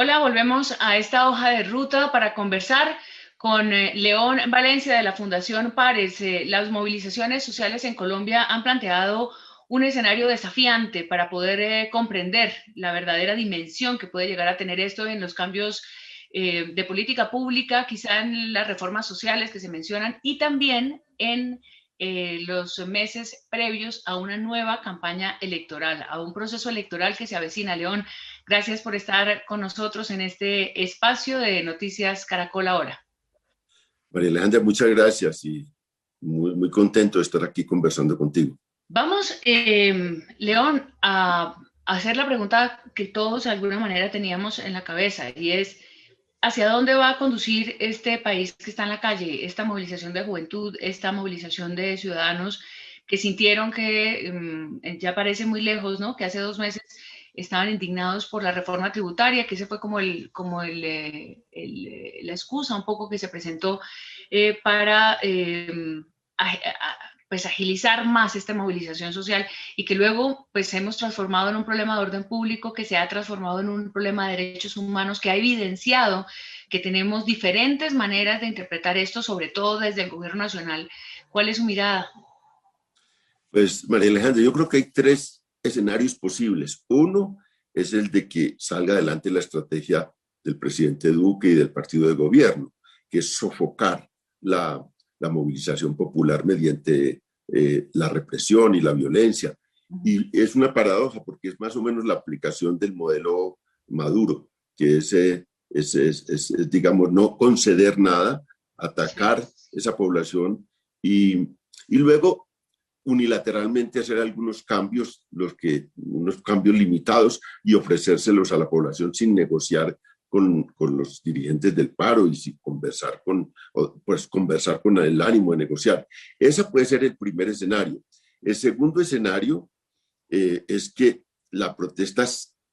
Hola, volvemos a esta hoja de ruta para conversar con León Valencia de la Fundación Pares. Las movilizaciones sociales en Colombia han planteado un escenario desafiante para poder comprender la verdadera dimensión que puede llegar a tener esto en los cambios de política pública, quizá en las reformas sociales que se mencionan y también en los meses previos a una nueva campaña electoral, a un proceso electoral que se avecina. León, gracias por estar con nosotros en este espacio de Noticias Caracol Ahora. María Alejandra, muchas gracias y muy contento de estar aquí conversando contigo. Vamos, León, a hacer la pregunta que todos de alguna manera teníamos en la cabeza y es, ¿hacia dónde va a conducir este país que está en la calle, esta movilización de juventud, esta movilización de ciudadanos que sintieron que ya parece muy lejos, ¿no? Que hace 2 meses estaban indignados por la reforma tributaria, que ese fue la excusa un poco que se presentó para pues agilizar más esta movilización social y que luego pues hemos transformado en un problema de orden público que se ha transformado en un problema de derechos humanos que ha evidenciado que tenemos diferentes maneras de interpretar esto, sobre todo desde el gobierno nacional. ¿Cuál es su mirada? Pues María Alejandra, yo creo que hay tres escenarios posibles. Uno es el de que salga adelante la estrategia del presidente Duque y del partido de gobierno, que es sofocar la movilización popular mediante la represión y la violencia. Y es una paradoja porque es más o menos la aplicación del modelo Maduro, que digamos, no conceder nada, atacar esa población y luego unilateralmente hacer algunos cambios, unos cambios limitados y ofrecérselos a la población sin negociar con los dirigentes del paro y sin conversar con el ánimo de negociar. Ese puede ser el primer escenario. El segundo escenario es que la protesta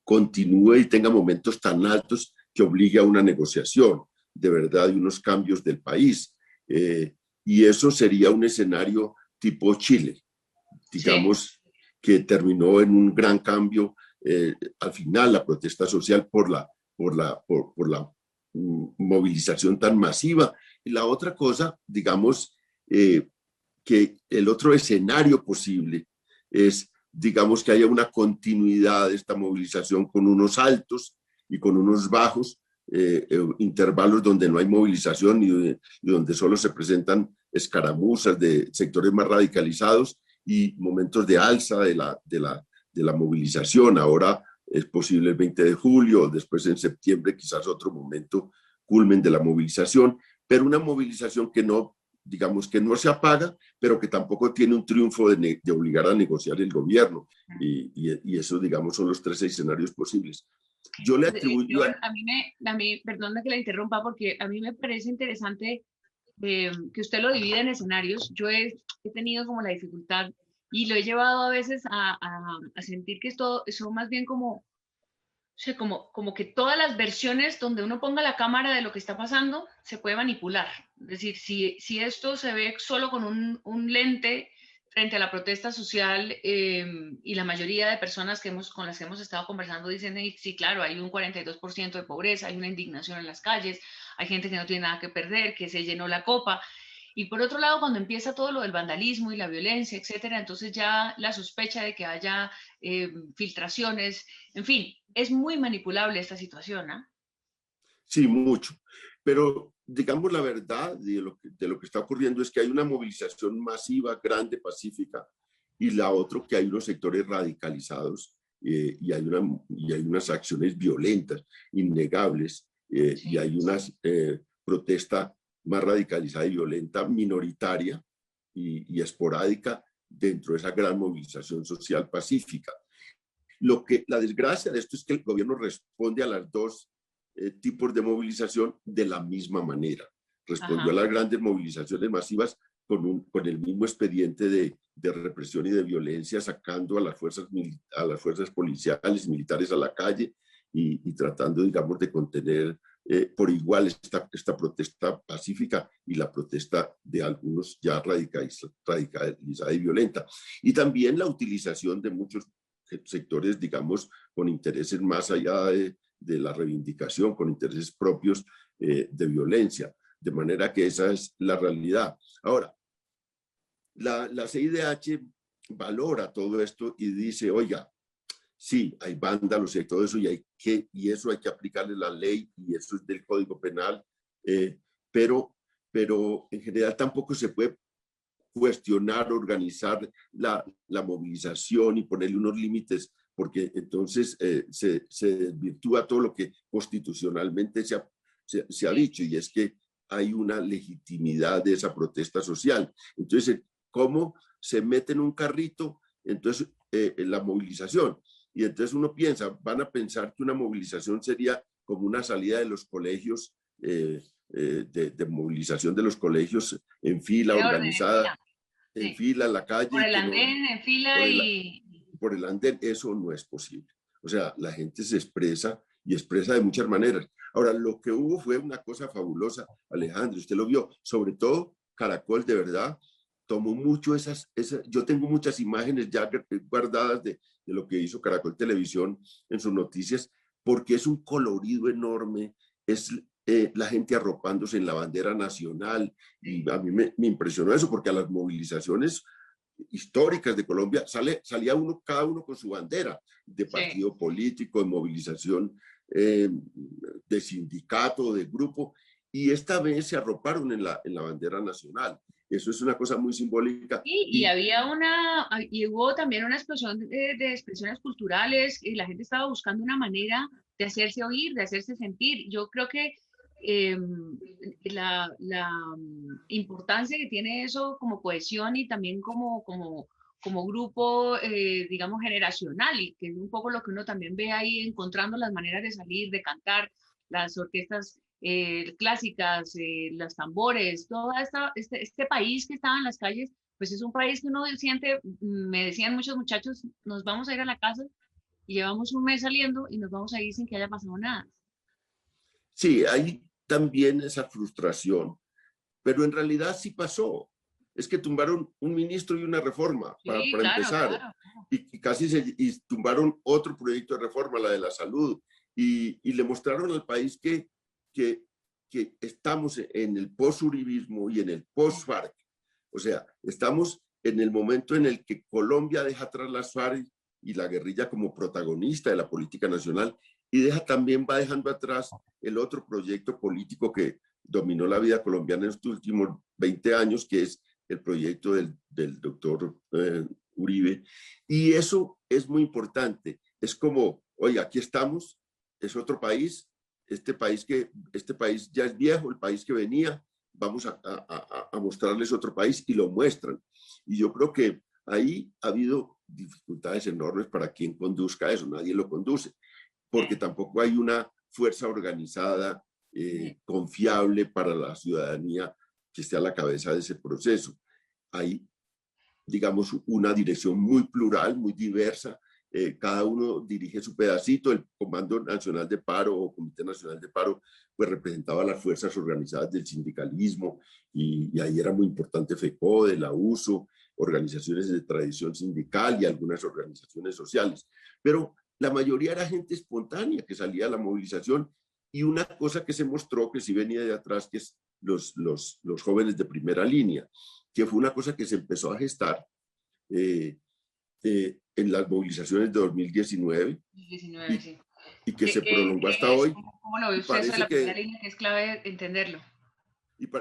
continúe y tenga momentos tan altos que obligue a una negociación de verdad y unos cambios del país. Y eso sería un escenario tipo Chile, Sí. digamos, que terminó en un gran cambio al final la protesta social por la movilización tan masiva. Y la otra cosa, digamos, que el otro escenario posible es, digamos, que haya una continuidad de esta movilización con unos altos y con unos bajos, intervalos donde no hay movilización y donde solo se presentan escaramuzas de sectores más radicalizados y momentos de alza de la movilización. Ahora es posible el 20 de julio, después en septiembre quizás otro momento culmen de la movilización, pero una movilización que no, digamos, que no se apaga, pero que tampoco tiene un triunfo de obligar a negociar el gobierno. Y eso, digamos, son los tres escenarios posibles. Yo le atribuyo León, perdón que la interrumpa, porque a mí me parece interesante que usted lo divide en escenarios. He tenido como la dificultad y lo he llevado a veces a sentir que esto son más bien como, o sea, como que todas las versiones donde uno ponga la cámara de lo que está pasando se puede manipular. Es decir, si esto se ve solo con un lente frente a la protesta social y la mayoría de personas con las que hemos estado conversando dicen, sí, claro, hay un 42% de pobreza, hay una indignación en las calles, hay gente que no tiene nada que perder, que se llenó la copa. Y por otro lado, cuando empieza todo lo del vandalismo y la violencia, etcétera, entonces ya la sospecha de que haya filtraciones, en fin, es muy manipulable esta situación, ¿ah? sí, mucho. Pero digamos la verdad de lo que está ocurriendo es que hay una movilización masiva, grande, pacífica, y la otra que hay unos sectores radicalizados y hay unas acciones violentas, innegables, y Sí. hay una protesta más radicalizada y violenta, minoritaria y esporádica dentro de esa gran movilización social pacífica. La desgracia de esto es que el gobierno responde a las dos tipos de movilización de la misma manera. Respondió a Ajá. las grandes movilizaciones masivas con el mismo expediente de represión y de violencia, sacando a las fuerzas policiales y militares a la calle y tratando, digamos, de contener por igual esta protesta pacífica y la protesta de algunos ya radicalizada y violenta. Y también la utilización de muchos sectores, digamos, con intereses más allá de la reivindicación con intereses propios de violencia. De manera que esa es la realidad. Ahora, la CIDH valora todo esto y dice, oiga, sí, hay vándalos y todo eso, y eso hay que aplicarle la ley, y eso es del Código Penal, pero en general tampoco se puede cuestionar, organizar la movilización y ponerle unos límites, porque entonces se desvirtúa todo lo que constitucionalmente se ha dicho, y es que hay una legitimidad de esa protesta social. Entonces, ¿cómo se mete en un carrito entonces en la movilización? Y entonces uno piensa, van a pensar que una movilización sería como una salida de los colegios, de movilización de los colegios en fila, De orden, en organizada, fila. en Sí. fila, en la Por calle, el que no, andén, en fila por el, y... por el andén. Eso no es posible. O sea, la gente se expresa y expresa de muchas maneras. Ahora, lo que hubo fue una cosa fabulosa, Alejandro, usted lo vio, sobre todo Caracol, de verdad, tomó mucho yo tengo muchas imágenes ya guardadas de lo que hizo Caracol Televisión en sus noticias, porque es un colorido enorme, es la gente arropándose en la bandera nacional, y a mí me impresionó eso, porque a las movilizaciones históricas de Colombia salía cada uno con su bandera de Sí. partido político, de movilización, de sindicato, de grupo, y esta vez se arroparon en la bandera nacional. Eso es una cosa muy simbólica. Y y hubo también una explosión de expresiones culturales, y la gente estaba buscando una manera de hacerse oír, de hacerse sentir. Yo creo que eh, la importancia que tiene eso como cohesión y también como grupo, digamos, generacional, y que es un poco lo que uno también ve ahí, encontrando las maneras de salir, de cantar, las orquestas clásicas, los tambores, todo este país que estaba en las calles, pues es un país que uno siente, me decían muchos muchachos, nos vamos a ir a la casa y llevamos un mes saliendo y nos vamos a ir sin que haya pasado nada. Sí, hay también esa frustración, pero en realidad sí pasó. Es que tumbaron un ministro y una reforma, Sí, para claro, empezar, claro. y casi y tumbaron otro proyecto de reforma, la de la salud, y le mostraron al país que, que estamos en el post-uribismo y en el post-FARC. O sea, estamos en el momento en el que Colombia deja atrás las FARC y la guerrilla como protagonista de la política nacional, y también va dejando atrás el otro proyecto político que dominó la vida colombiana en estos últimos 20 años, que es el proyecto del doctor Uribe. Y eso es muy importante. Es como, oye, aquí estamos, es otro país, este país ya es viejo, el país que venía, vamos a mostrarles otro país, y lo muestran. Y yo creo que ahí ha habido dificultades enormes para quien conduzca eso, nadie lo conduce, porque tampoco hay una fuerza organizada, confiable para la ciudadanía que esté a la cabeza de ese proceso. Hay, digamos, una dirección muy plural, muy diversa. Cada uno dirige su pedacito. El Comando Nacional de Paro o Comité Nacional de Paro pues representaba las fuerzas organizadas del sindicalismo, y ahí era muy importante FECODE, la USO, organizaciones de tradición sindical y algunas organizaciones sociales. Pero la mayoría era gente espontánea que salía a la movilización, y una cosa que se mostró que sí venía de atrás, que es los jóvenes de primera línea, que fue una cosa que se empezó a gestar eh, en las movilizaciones de 2019, 19, y, sí. y que se prolongó hasta Es, hoy, ¿cómo lo ve y usted eso de parece la primera que línea? Que es clave entenderlo.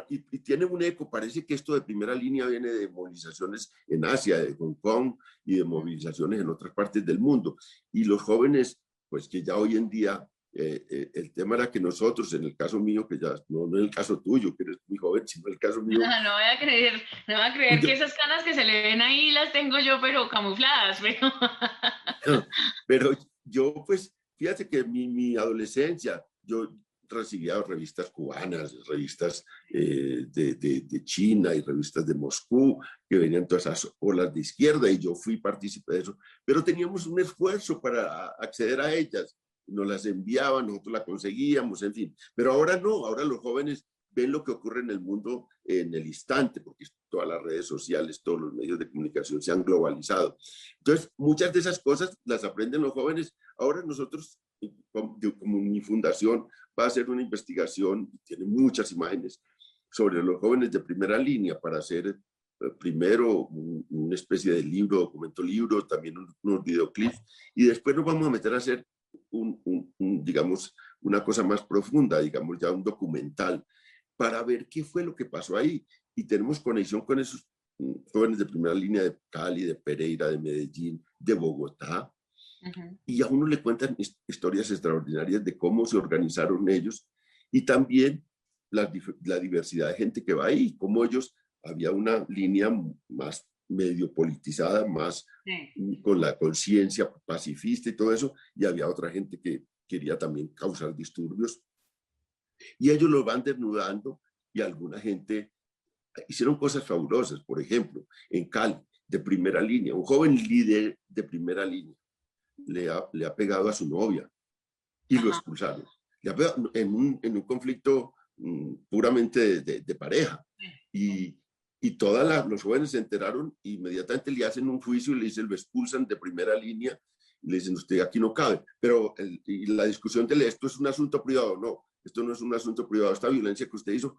y tiene un eco, parece que esto de primera línea viene de movilizaciones en Asia, de Hong Kong, y de movilizaciones en otras partes del mundo. Y los jóvenes, pues que ya hoy en día, el tema era que nosotros, en el caso mío, que ya no en el caso tuyo, que eres muy joven, sino en el caso mío, No voy a creer, no voy a creer yo, que esas canas que se le ven ahí las tengo yo, pero camufladas, pero... pero yo pues, fíjate que mi adolescencia, yo recibía revistas cubanas, revistas de China y revistas de Moscú, que venían todas esas olas de izquierda, y yo fui partícipe de eso, pero teníamos un esfuerzo para acceder a ellas, nos las enviaban, nosotros las conseguíamos, en fin, pero ahora no, ahora los jóvenes ven lo que ocurre en el mundo en el instante, porque todas las redes sociales, todos los medios de comunicación se han globalizado. Entonces, muchas de esas cosas las aprenden los jóvenes. Ahora nosotros como mi fundación va a hacer una investigación, tiene muchas imágenes, sobre los jóvenes de primera línea para hacer primero una especie de libro, documento libro, también unos videoclips, y después nos vamos a meter a hacer digamos, una cosa más profunda, digamos ya un documental, para ver qué fue lo que pasó ahí. Y tenemos conexión con esos jóvenes de primera línea de Cali, de Pereira, de Medellín, de Bogotá, y a uno le cuentan historias extraordinarias de cómo se organizaron ellos y también la diversidad de gente que va ahí, cómo ellos, había una línea más medio politizada, más con la conciencia pacifista y todo eso, y había otra gente que quería también causar disturbios, y ellos los van desnudando, y alguna gente hicieron cosas fabulosas. Por ejemplo, en Cali, de primera línea, un joven líder de primera línea le ha pegado a su novia y lo expulsaron. Le ha pegado en un conflicto puramente de pareja. Y todos los jóvenes se enteraron, inmediatamente le hacen un juicio y le dicen, lo expulsan de primera línea, y le dicen, usted aquí no cabe. Pero y la discusión de esto es un asunto privado. No, esto no es un asunto privado. Esta violencia que usted hizo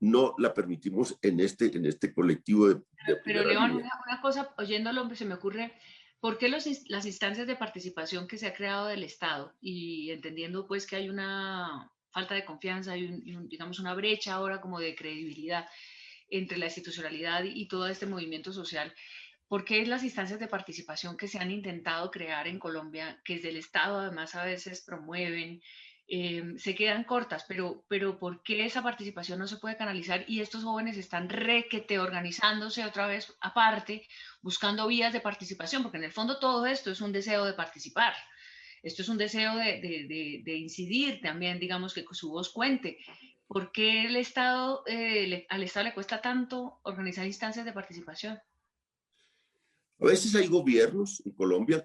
no la permitimos en este colectivo de Pero primera León, línea. una cosa, oyéndolo, se me ocurre, ¿por qué las instancias de participación que se ha creado del Estado y entendiendo pues que hay una falta de confianza, hay digamos una brecha ahora como de credibilidad entre la institucionalidad y todo este movimiento social? ¿Por qué las instancias de participación que se han intentado crear en Colombia, que desde el Estado además a veces promueven, se quedan cortas? Pero ¿por qué esa participación no se puede canalizar y estos jóvenes están requete organizándose otra vez aparte, buscando vías de participación? Porque en el fondo todo esto es un deseo de participar. Esto es un deseo de incidir también, digamos, que su voz cuente. ¿Por qué el Estado, al Estado le cuesta tanto organizar instancias de participación? A veces hay gobiernos en Colombia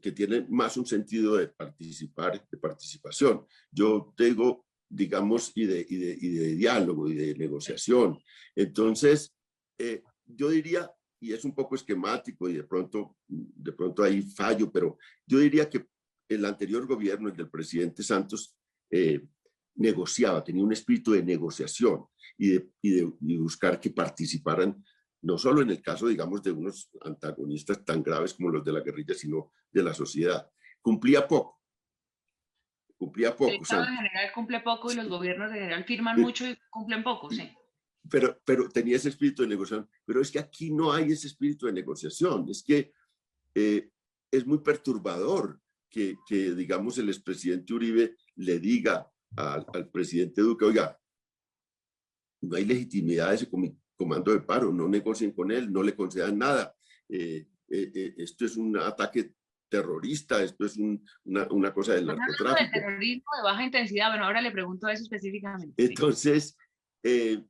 que tienen más un sentido de participar, de participación. Yo tengo, digamos, y de diálogo y de negociación. Entonces, yo diría, y es un poco esquemático y de pronto hay fallo, pero yo diría que el anterior gobierno, el del presidente Santos, negociaba, tenía un espíritu de negociación y buscar que participaran no solo en el caso, digamos, de unos antagonistas tan graves como los de la guerrilla, sino de la sociedad. Cumplía poco, cumplía El poco, Estado en Santos. general cumple poco y los gobiernos en general firman mucho y cumplen poco, sí. Pero tenía ese espíritu de negociación. Pero es que aquí no hay ese espíritu de negociación. Es que es muy perturbador que, digamos, el expresidente Uribe le diga al presidente Duque, oiga, no hay legitimidad de ese comando de paro, no negocien con él, no le concedan nada. Esto es un ataque terrorista, esto es una cosa del Están hablando de narcotráfico. terrorismo de baja intensidad. Bueno, ahora le pregunto a eso específicamente, sí. Entonces, eh,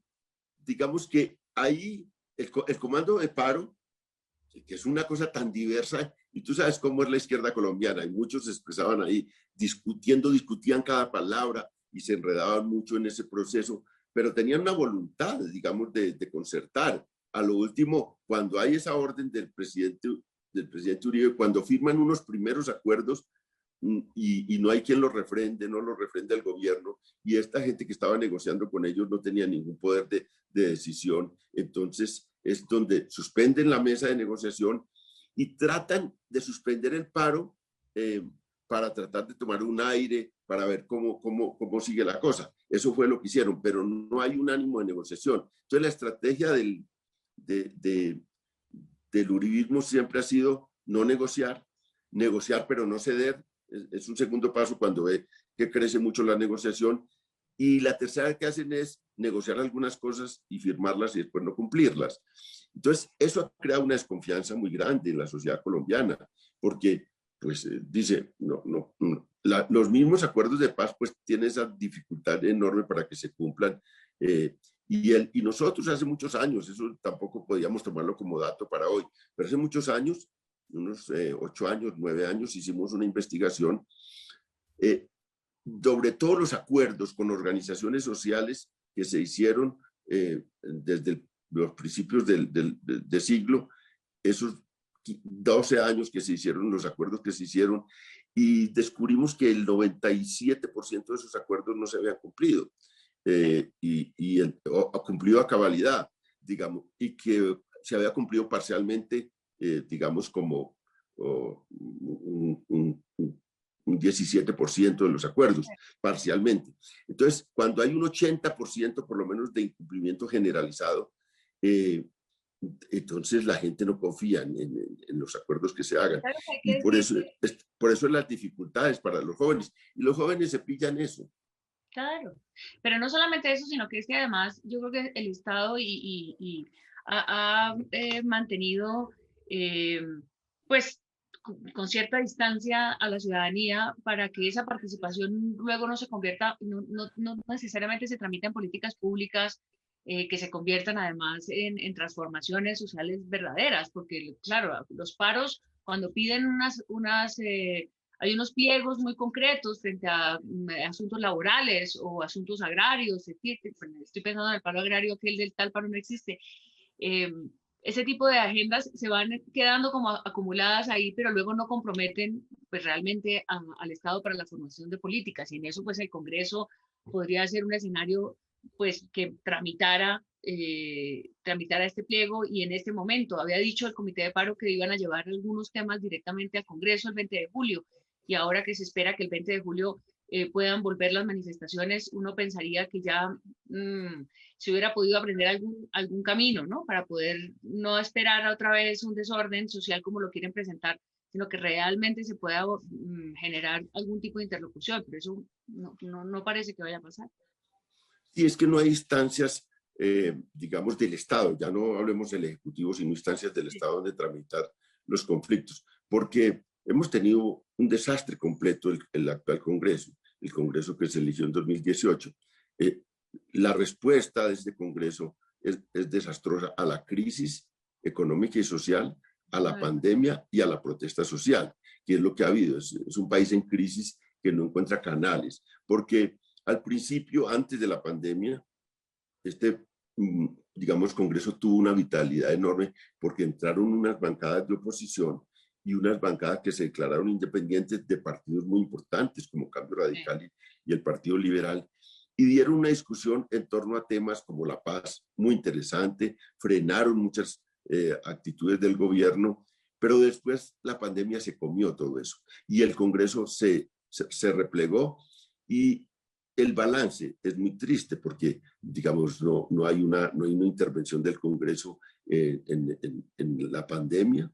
digamos que ahí el comando de paro, que es una cosa tan diversa, y tú sabes cómo es la izquierda colombiana, y muchos se expresaban ahí discutían cada palabra y se enredaban mucho en ese proceso, pero tenían una voluntad, digamos, de concertar. A lo último, cuando hay esa orden del presidente Uribe, cuando firman unos primeros acuerdos y no hay quien los refrende, no los refrende el gobierno, y esta gente que estaba negociando con ellos no tenía ningún poder de decisión, entonces es donde suspenden la mesa de negociación y tratan de suspender el paro para tratar de tomar un aire, para ver cómo sigue la cosa. Eso fue lo que hicieron, pero no hay un ánimo de negociación. Entonces la estrategia del uribismo siempre ha sido no negociar, negociar pero no ceder. Es un segundo paso cuando ve que crece mucho la negociación. Y la tercera que hacen es negociar algunas cosas y firmarlas y después no cumplirlas. Entonces, eso ha creado una desconfianza muy grande en la sociedad colombiana, porque, pues, dice, los mismos acuerdos de paz, pues, tienen esa dificultad enorme para que se cumplan. Y nosotros hace muchos años, eso tampoco podíamos tomarlo como dato para hoy, pero hace muchos años, unos 8 años, 9 años, hicimos una investigación sobre todos los acuerdos con organizaciones sociales que se hicieron desde los principios del siglo, esos 12 años que se hicieron, los acuerdos que se hicieron, y descubrimos que el 97% de esos acuerdos no se habían cumplido o cumplido a cabalidad, digamos, y que se había cumplido parcialmente, digamos, como un 17% de los acuerdos, parcialmente. Entonces, cuando hay un 80% por lo menos de incumplimiento generalizado, entonces la gente no confía en los acuerdos que se hagan. Claro que hay Y que decir que, por eso las dificultades para los jóvenes. Y los jóvenes se pillan eso. claro, pero no solamente eso, sino que es que además yo creo que el Estado y ha mantenido eh, pues con cierta distancia a la ciudadanía para que esa participación luego no se convierta, no necesariamente se tramita en políticas públicas que se conviertan además en transformaciones sociales verdaderas, porque claro, los paros cuando piden hay unos pliegos muy concretos frente a asuntos laborales o asuntos agrarios, estoy pensando en el paro agrario, que el del tal paro no existe. Eh, ese tipo de agendas se van quedando como acumuladas ahí, pero luego no comprometen pues realmente al Estado para la formación de políticas. Y en eso pues el Congreso podría ser un escenario pues que tramitara este pliego y en este momento había dicho el Comité de Paro que iban a llevar algunos temas directamente al Congreso el 20 de julio y ahora que se espera que el 20 de julio puedan volver las manifestaciones, uno pensaría que ya se hubiera podido aprender algún camino, ¿no? Para poder no esperar otra vez un desorden social como lo quieren presentar, sino que realmente se pueda generar algún tipo de interlocución, pero eso no parece que vaya a pasar. Y es que no hay instancias, digamos, del Estado, ya no hablemos del Ejecutivo, sino instancias del Sí, Estado donde tramitar los conflictos, porque hemos tenido un desastre completo el actual Congreso, el Congreso que se eligió en 2018. Eh, la respuesta de este Congreso es desastrosa a la crisis económica y social, a la pandemia y a la protesta social, que es lo que ha habido. Es un país en crisis que no encuentra canales, porque al principio, antes de la pandemia, este, digamos, Congreso tuvo una vitalidad enorme porque entraron unas bancadas de oposición y unas bancadas que se declararon independientes de partidos muy importantes como Cambio sí, Radical y el Partido Liberal, y dieron una discusión en torno a temas como la paz, muy interesante, frenaron muchas actitudes del gobierno, pero después la pandemia se comió todo eso y el Congreso se replegó y el balance es muy triste porque, digamos, no hay una intervención del Congreso en la pandemia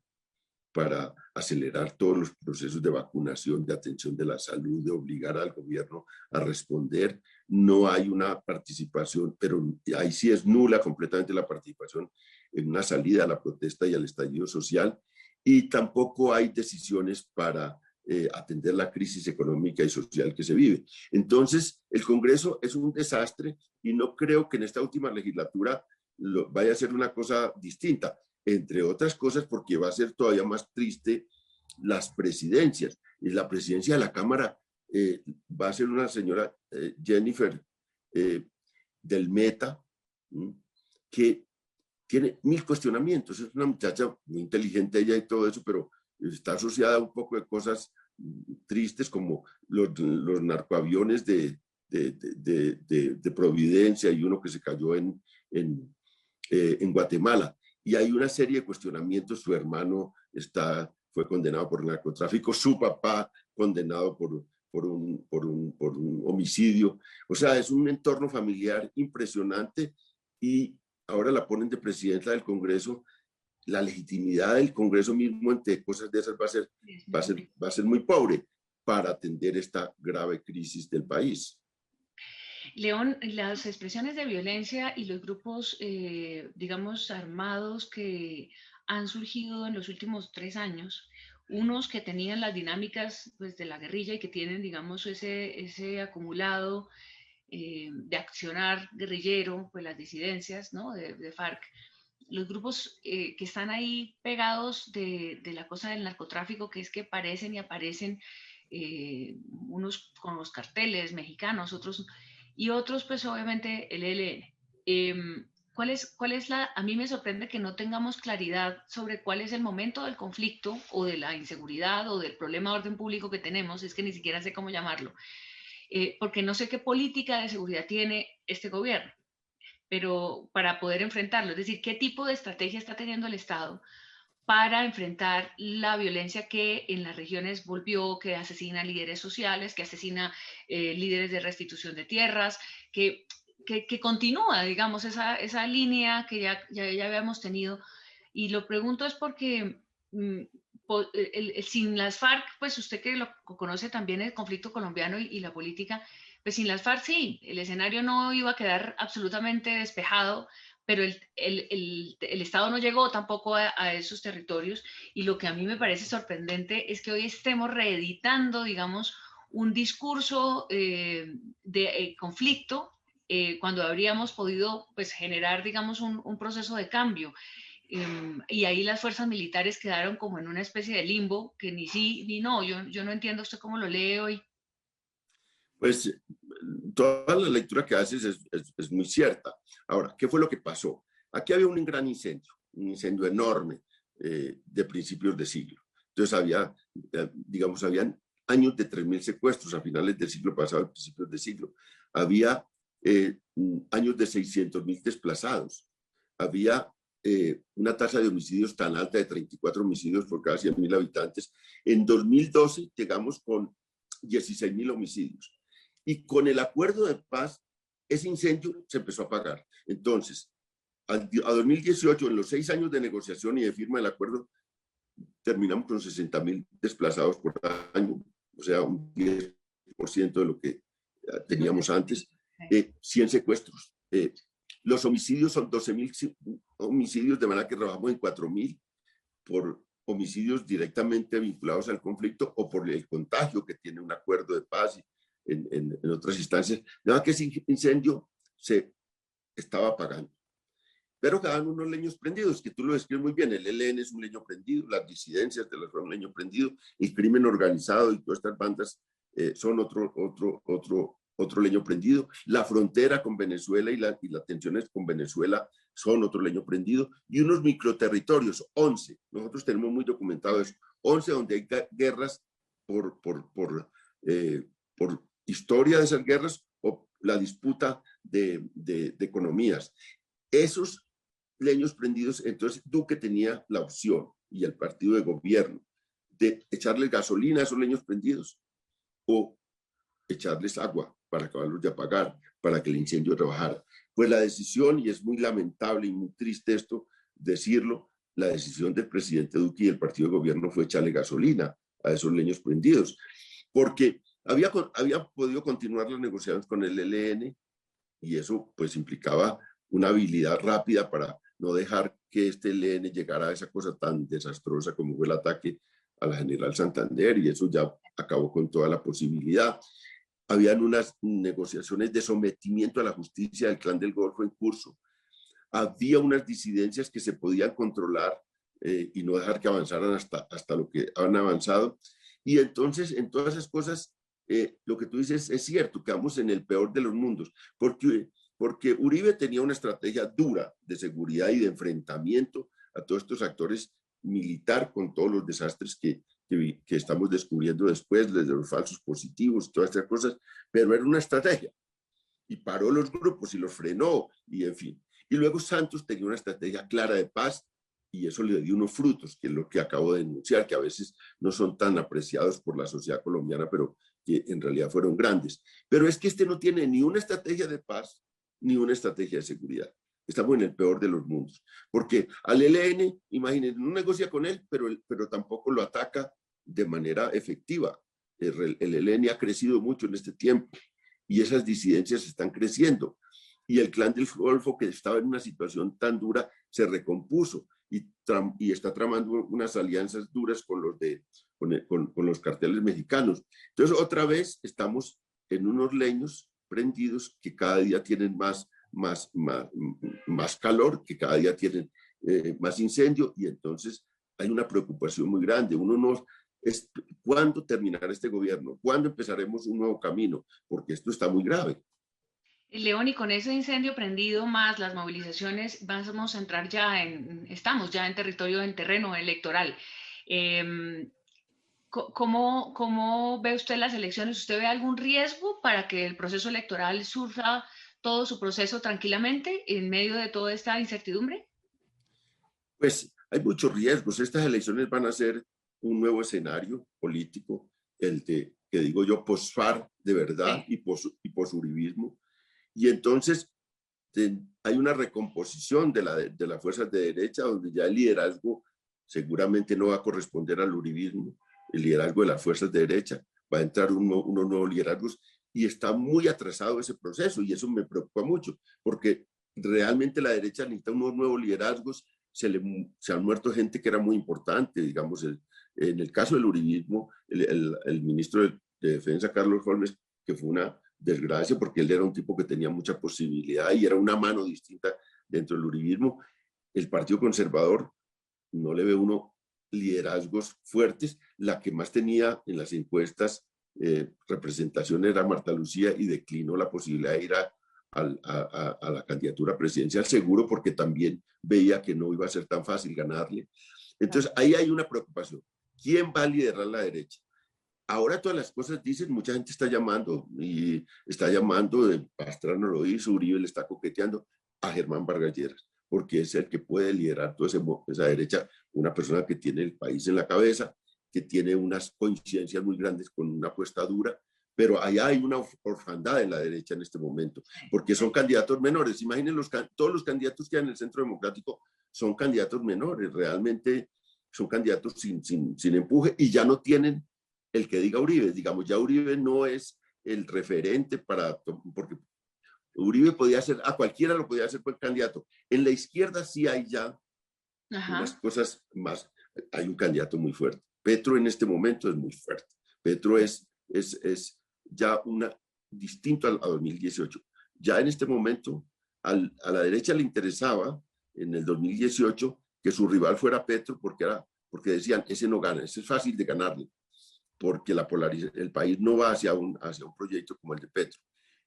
para acelerar todos los procesos de vacunación, de atención de la salud, de obligar al gobierno a responder. No hay una participación, pero ahí sí es nula completamente la participación en una salida a la protesta y al estallido social. Y tampoco hay decisiones para atender la crisis económica y social que se vive. Entonces, el Congreso es un desastre y no creo que en esta última legislatura vaya a ser una cosa distinta, entre otras cosas porque va a ser todavía más triste las presidencias. Y la presidencia de la Cámara va a ser una señora Jennifer del Meta, que tiene mil cuestionamientos. Es una muchacha muy inteligente ella y todo eso, pero está asociada a un poco de cosas tristes como los narcoaviones de Providencia y uno que se cayó en Guatemala. Y hay una serie de cuestionamientos. Su hermano fue condenado por narcotráfico, su papá condenado por un homicidio. O sea, es un entorno familiar impresionante y ahora la ponen de presidenta del Congreso. La legitimidad del Congreso mismo ante cosas de esas va a ser muy pobre para atender esta grave crisis del país. León, las expresiones de violencia y los grupos, digamos, armados que han surgido en los últimos 3 años, unos que tenían las dinámicas pues, de la guerrilla y que tienen, digamos, ese acumulado de accionar guerrillero, pues las disidencias, ¿no? de FARC, los grupos que están ahí pegados de la cosa del narcotráfico, que es que parecen y aparecen unos con los carteles mexicanos, otros, y otros pues obviamente el ELN. cuál es la, a mí me sorprende que no tengamos claridad sobre cuál es el momento del conflicto o de la inseguridad o del problema de orden público que tenemos, es que ni siquiera sé cómo llamarlo, porque no sé qué política de seguridad tiene este gobierno, pero para poder enfrentarlo, es decir, qué tipo de estrategia está teniendo el Estado para enfrentar la violencia que en las regiones volvió, que asesina líderes sociales, que asesina líderes de restitución de tierras, que continúa, digamos, esa línea que ya habíamos tenido. Y lo pregunto es porque sin las FARC, pues usted que lo conoce también el conflicto colombiano y la política, pues sin las FARC sí, el escenario no iba a quedar absolutamente despejado, pero el Estado no llegó tampoco a esos territorios, y lo que a mí me parece sorprendente es que hoy estemos reeditando, digamos, un discurso de conflicto cuando habríamos podido pues, generar, digamos, un proceso de cambio. Y ahí las fuerzas militares quedaron como en una especie de limbo, que ni sí ni no. Yo no entiendo usted cómo lo lee hoy. Pues toda la lectura que haces es muy cierta. Ahora, ¿qué fue lo que pasó? Aquí había un gran incendio, un incendio enorme de principios de siglo. Entonces había, digamos, habían años de 3.000 secuestros a finales del siglo pasado, a principios de siglo. Había años de 600.000 desplazados. Había una tasa de homicidios tan alta de 34 homicidios por cada 100.000 habitantes. En 2012 llegamos con 16.000 homicidios. Y con el acuerdo de paz, ese incendio se empezó a apagar. Entonces, a 2018, en los 6 años de negociación y de firma del acuerdo, terminamos con 60.000 desplazados por año, o sea, un 10% de lo que teníamos antes, 100 secuestros. Los homicidios son 12.000 homicidios, de manera que trabajamos en 4.000 por homicidios directamente vinculados al conflicto o por el contagio que tiene un acuerdo de paz en otras instancias. Nada que ese incendio se estaba apagando. Pero quedaban unos leños prendidos, que tú lo describes muy bien. El ELN es un leño prendido, las disidencias de las son un leño prendido, el crimen organizado y todas estas bandas son otro leño prendido. La frontera con Venezuela y las tensiones con Venezuela son otro leño prendido. Y unos microterritorios, 11. Nosotros tenemos muy documentado eso. 11 donde hay guerras por historia de esas guerras o la disputa de economías. Esos leños prendidos, entonces Duque tenía la opción, y el partido de gobierno, de echarles gasolina a esos leños prendidos o echarles agua para acabarlos de apagar, para que el incendio trabajara. Pues la decisión, y es muy lamentable y muy triste esto decirlo, la decisión del presidente Duque y el partido de gobierno fue echarle gasolina a esos leños prendidos, porque había podido continuar las negociaciones con el ELN, y eso pues implicaba una habilidad rápida para no dejar que este ELN llegara a esa cosa tan desastrosa como fue el ataque a la General Santander, y eso ya acabó con toda la posibilidad. Habían unas negociaciones de sometimiento a la justicia del Clan del Golfo en curso. Había unas disidencias que se podían controlar y no dejar que avanzaran hasta lo que han avanzado. Y entonces, en todas esas cosas, lo que tú dices es cierto, quedamos en el peor de los mundos, porque Uribe tenía una estrategia dura de seguridad y de enfrentamiento a todos estos actores militar, con todos los desastres que estamos descubriendo después, desde los falsos positivos, todas estas cosas, pero era una estrategia. Y paró los grupos y los frenó, y en fin. Y luego Santos tenía una estrategia clara de paz, y eso le dio unos frutos, que es lo que acabo de denunciar, que a veces no son tan apreciados por la sociedad colombiana, pero que en realidad fueron grandes. Pero es que este no tiene ni una estrategia de paz, ni una estrategia de seguridad. Estamos en el peor de los mundos, porque al ELN, imagínense, no negocia con él, pero tampoco lo ataca de manera efectiva. El ELN ha crecido mucho en este tiempo, y esas disidencias están creciendo. Y el Clan del Golfo, que estaba en una situación tan dura, se recompuso y está tramando unas alianzas duras con los carteles mexicanos. Entonces, otra vez estamos en unos leños prendidos que cada día tienen más calor, que cada día tienen más incendio, y entonces hay una preocupación muy grande. Uno no es, ¿cuándo terminará este gobierno? ¿Cuándo empezaremos un nuevo camino? Porque esto está muy grave. León, y con ese incendio prendido más las movilizaciones, vamos a entrar ya estamos ya en territorio, en terreno electoral. Em, ¿Cómo ve usted las elecciones? ¿Usted ve algún riesgo para que el proceso electoral surja todo su proceso tranquilamente en medio de toda esta incertidumbre? Pues hay muchos riesgos. Estas elecciones van a ser un nuevo escenario político, el de, que digo yo, post-FARC de verdad Sí. y post-uribismo. Y entonces hay una recomposición de las fuerzas de derecha, donde ya el liderazgo seguramente no va a corresponder al uribismo, el liderazgo de las fuerzas de derecha, va a entrar unos nuevos liderazgos y está muy atrasado ese proceso y eso me preocupa mucho, porque realmente la derecha necesita unos nuevos liderazgos, se han muerto gente que era muy importante, digamos, en el caso del uribismo, el ministro de Defensa, Carlos Holmes, que fue una desgracia porque él era un tipo que tenía mucha posibilidad y era una mano distinta dentro del uribismo. El Partido Conservador no le ve uno liderazgos fuertes. La que más tenía en las encuestas representación era Marta Lucía y declinó la posibilidad de ir a la candidatura presidencial, seguro porque también veía que no iba a ser tan fácil ganarle. Entonces ahí hay una preocupación. ¿Quién va a liderar la derecha? Ahora todas las cosas dicen, mucha gente está llamando y está llamando, Pastrana lo hizo, Uribe le está coqueteando a Germán Vargas Lleras, porque es el que puede liderar toda esa derecha, una persona que tiene el país en la cabeza, que tiene unas coincidencias muy grandes con una apuesta dura, pero allá hay una orfandad en la derecha en este momento, porque son candidatos menores. Imaginen todos los candidatos que hay en el Centro Democrático son candidatos menores, realmente son candidatos sin empuje y ya no tienen el que diga Uribe. Digamos, ya Uribe no es el referente porque Uribe podía ser, a cualquiera lo podía hacer por candidato. En la izquierda sí hay ya unas Ajá. cosas más, hay un candidato muy fuerte. Petro en este momento es muy fuerte. Petro es ya distinto a 2018. Ya en este momento a la derecha le interesaba en el 2018 que su rival fuera Petro porque decían, ese no gana, ese es fácil de ganarle porque el país no va hacia un proyecto como el de Petro.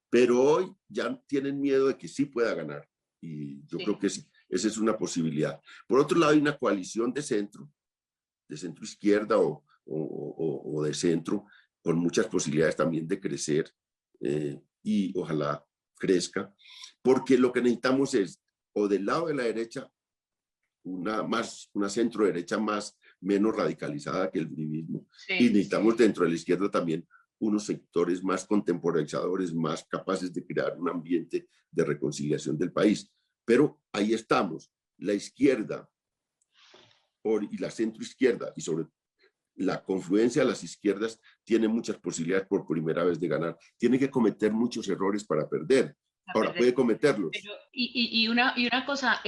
Pero hoy ya tienen miedo de que sí pueda ganar y yo creo Sí. que sí, esa es una posibilidad. Por otro lado, hay una coalición de centro izquierda o de centro, con muchas posibilidades también de crecer y ojalá crezca, porque lo que necesitamos es, o del lado de la derecha, una centro derecha menos radicalizada que el uribismo. Y Sí. necesitamos dentro de la izquierda también unos sectores más contemporizadores, más capaces de crear un ambiente de reconciliación del país. Pero ahí estamos, la izquierda y la centro izquierda y sobre la confluencia de las izquierdas tiene muchas posibilidades por primera vez de ganar. Tiene que cometer muchos errores para perder. A Ahora perder. puede cometerlos. Pero, y una cosa,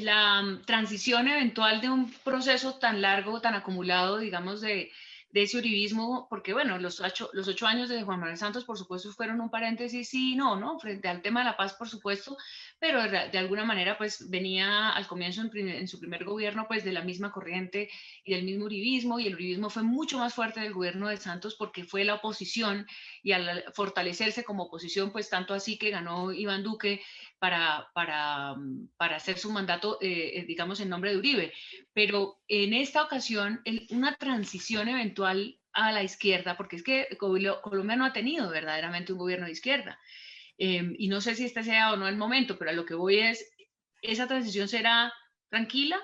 la transición eventual de un proceso tan largo, tan acumulado, digamos, de ese uribismo, porque bueno, los 8 años de Juan Manuel Santos, por supuesto, fueron un paréntesis, sí y no, ¿no? Frente al tema de la paz, por supuesto, pero de alguna manera, pues venía al comienzo, en su primer gobierno, pues de la misma corriente y del mismo uribismo, y el uribismo fue mucho más fuerte del gobierno de Santos porque fue la oposición, y al fortalecerse como oposición, pues tanto así que ganó Iván Duque para hacer su mandato, digamos, en nombre de Uribe. Pero en esta ocasión, una transición eventual a la izquierda, porque es que Colombia no ha tenido verdaderamente un gobierno de izquierda. Y no sé si este sea o no el momento, pero a lo que voy es, ¿esa transición será tranquila?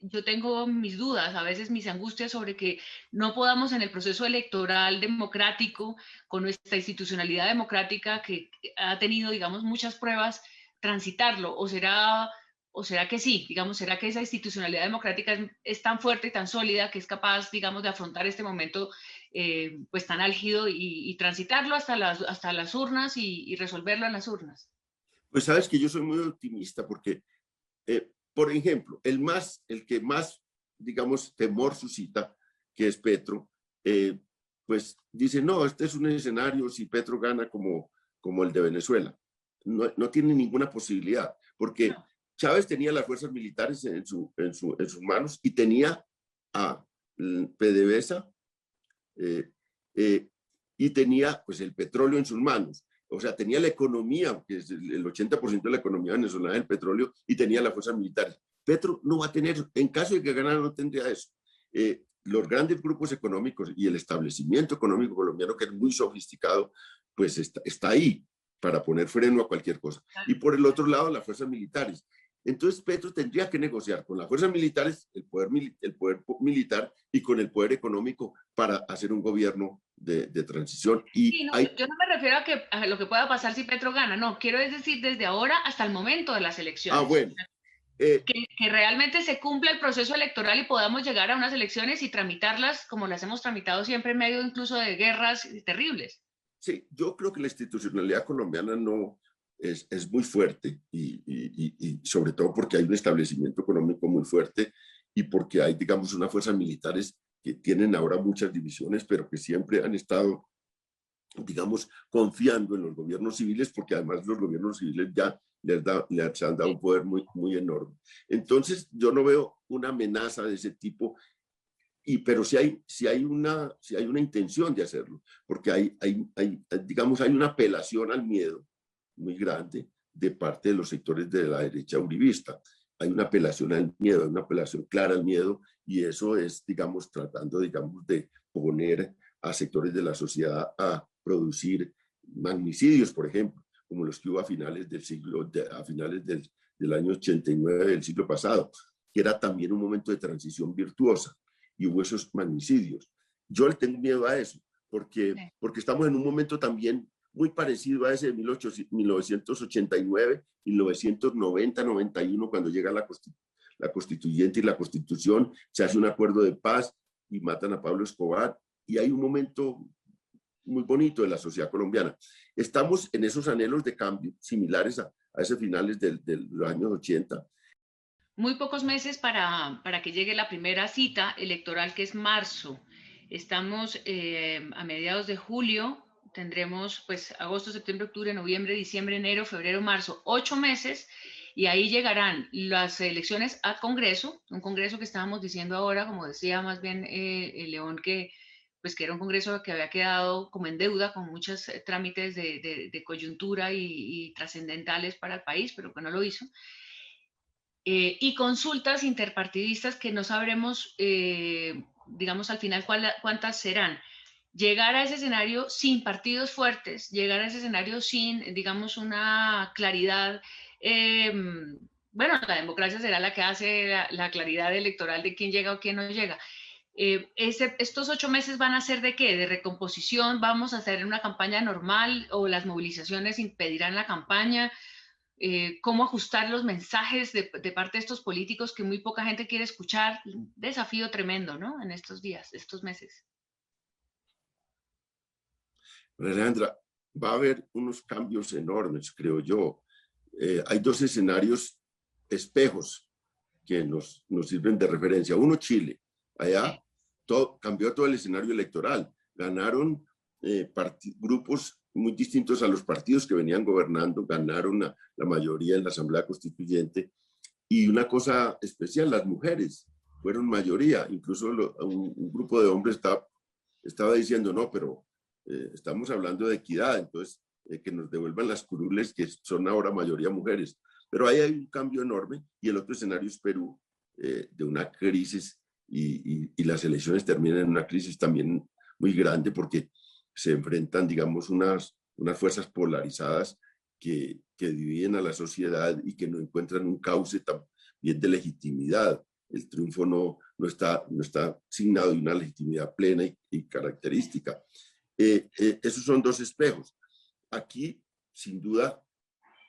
Yo tengo mis dudas, a veces mis angustias sobre que no podamos en el proceso electoral democrático, con nuestra institucionalidad democrática que ha tenido, digamos, muchas pruebas, transitarlo, o será que sí, digamos, será que esa institucionalidad democrática es tan fuerte y tan sólida que es capaz, digamos, de afrontar este momento pues tan álgido y transitarlo hasta las urnas y resolverlo en las urnas. Pues sabes que yo soy muy optimista porque por ejemplo, el que más, digamos, temor suscita, que es Petro, pues dice, no, este es un escenario si Petro gana como el de Venezuela. No tiene ninguna posibilidad, porque No. Chávez tenía las fuerzas militares en sus manos y tenía a PDVSA eh, eh, y tenía pues el petróleo en sus manos. o sea, tenía la economía, que es el 80% de la economía venezolana del petróleo, y tenía las fuerzas militares. Petro no va a tener, en caso de que ganara, no tendría eso. Los grandes grupos económicos y el establecimiento económico colombiano, que es muy sofisticado, pues está ahí para poner freno a cualquier cosa. Y por el otro lado, las fuerzas militares. Entonces Petro tendría que negociar con las fuerzas militares, el poder militar y con el poder económico para hacer un gobierno de transición. Y sí, no, yo no me refiero a lo que pueda pasar si Petro gana, no, quiero decir desde ahora hasta el momento de las elecciones. Bueno. Que realmente se cumpla el proceso electoral y podamos llegar a unas elecciones y tramitarlas como las hemos tramitado siempre en medio incluso de guerras terribles. Sí, yo creo que la institucionalidad colombiana no es muy fuerte y sobre todo porque hay un establecimiento económico muy fuerte y porque hay, digamos, unas fuerzas militares que tienen ahora muchas divisiones, pero que siempre han estado, digamos, confiando en los gobiernos civiles, porque además los gobiernos civiles ya les han dado un poder muy, muy enorme. Entonces, yo no veo una amenaza de ese tipo, pero sí hay una intención de hacerlo, porque digamos, hay una apelación al miedo muy grande de parte de los sectores de la derecha uribista. Hay una apelación al miedo, hay una apelación clara al miedo, y eso es, digamos, tratando, digamos, de poner a sectores de la sociedad a producir magnicidios, por ejemplo, como los que hubo a finales del año 89 del siglo pasado, que era también un momento de transición virtuosa, y hubo esos magnicidios. Yo le tengo miedo a eso, porque estamos en un momento también muy parecido a ese de 1989, 1990, 91, cuando llega la constituyente y la constitución, se hace un acuerdo de paz y matan a Pablo Escobar, y hay un momento muy bonito de la sociedad colombiana. Estamos en esos anhelos de cambio similares a esos finales de los años 80. Muy pocos meses para que llegue la primera cita electoral, que es marzo. Estamos a mediados de julio, tendremos pues agosto, septiembre, octubre, noviembre, diciembre, enero, febrero, marzo, 8 meses, y ahí llegarán las elecciones a Congreso, un Congreso que estábamos diciendo ahora, como decía más bien el León, que pues que era un Congreso que había quedado como en deuda con muchos trámites de coyuntura y trascendentales para el país, pero que no lo hizo. Y consultas interpartidistas que no sabremos, digamos, al final cuántas serán. Llegar a ese escenario sin partidos fuertes, llegar a ese escenario sin, digamos, una claridad. Bueno, la democracia será la que hace la claridad electoral de quién llega o quién no llega. Estos 8 meses van a ser de qué? De recomposición, vamos a hacer una campaña normal o las movilizaciones impedirán la campaña. Cómo ajustar los mensajes de parte de estos políticos que muy poca gente quiere escuchar. Un desafío tremendo, ¿no? En estos días, estos meses. Alejandra, va a haber unos cambios enormes, creo yo. Hay dos escenarios espejos que nos sirven de referencia. Uno, Chile. Allá cambió todo el escenario electoral. Ganaron grupos muy distintos a los partidos que venían gobernando, ganaron la mayoría en la Asamblea Constituyente. Y una cosa especial, las mujeres fueron mayoría. Incluso un grupo de hombres estaba diciendo, no, pero estamos hablando de equidad, entonces que nos devuelvan las curules, que son ahora mayoría mujeres. Pero ahí hay un cambio enorme, y el otro escenario es Perú, de una crisis, y las elecciones terminan en una crisis también muy grande, porque se enfrentan, digamos, unas fuerzas polarizadas que dividen a la sociedad y que no encuentran un cauce también de legitimidad. El triunfo no está signado de una legitimidad plena y característica. Esos son dos espejos. Aquí, sin duda,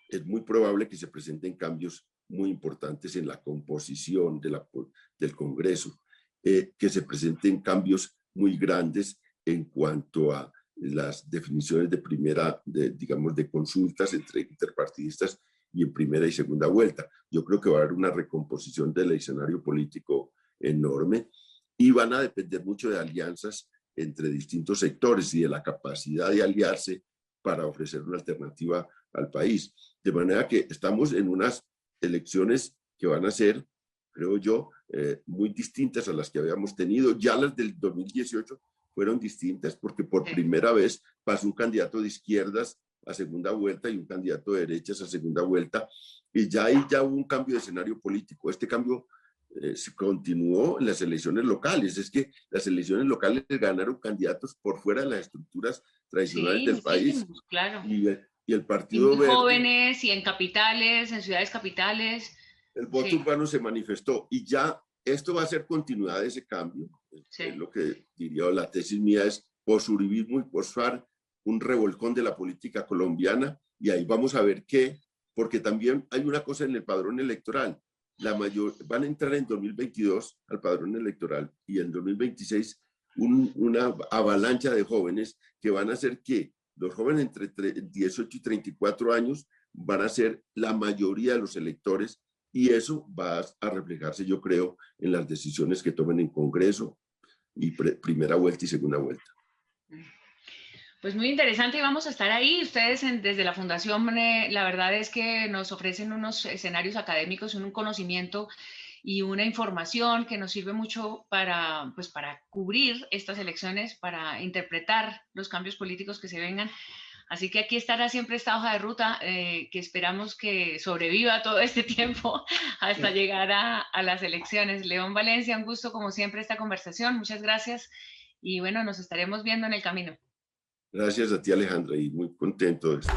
es muy probable que se presenten cambios muy importantes en la composición del Congreso, que se presenten cambios muy grandes en cuanto a las definiciones digamos, de consultas entre interpartidistas y en primera y segunda vuelta. Yo creo que va a haber una recomposición del escenario político enorme, y van a depender mucho de alianzas entre distintos sectores y de la capacidad de aliarse para ofrecer una alternativa al país. De manera que estamos en unas elecciones que van a ser, creo yo, muy distintas a las que habíamos tenido. Ya las del 2018 fueron distintas porque por primera vez pasó un candidato de izquierdas a segunda vuelta y un candidato de derechas a segunda vuelta, y ya ahí ya hubo un cambio de escenario político. Este cambio se continuó en las elecciones locales. Es que las elecciones locales ganaron candidatos por fuera de las estructuras tradicionales Sí, del país. muchísimos, claro. Y el Y Partido muy Verde, jóvenes y en capitales, en ciudades capitales. el voto Sí, urbano se manifestó y ya esto va a ser continuidad de ese cambio. Es sí. lo que diría, la tesis mía es posuribismo y posfar, un revolcón de la política colombiana, y ahí vamos a ver qué, porque también hay una cosa en el padrón electoral. Van a entrar en 2022 al padrón electoral y en 2026 una avalancha de jóvenes que van a hacer que los jóvenes entre 18 y 34 años van a ser la mayoría de los electores, y eso va a reflejarse, yo creo, en las decisiones que tomen en Congreso y primera vuelta y segunda vuelta. Pues muy interesante y vamos a estar ahí. Ustedes desde la Fundación, la verdad es que nos ofrecen unos escenarios académicos, un conocimiento y una información que nos sirve mucho para, pues, para cubrir estas elecciones, para interpretar los cambios políticos que se vengan. Así que aquí estará siempre esta hoja de ruta que esperamos que sobreviva todo este tiempo hasta llegar a las elecciones. León Valencia, un gusto como siempre esta conversación. Muchas gracias y bueno, nos estaremos viendo en el camino. Gracias a ti, Alejandra, y muy contento de esto.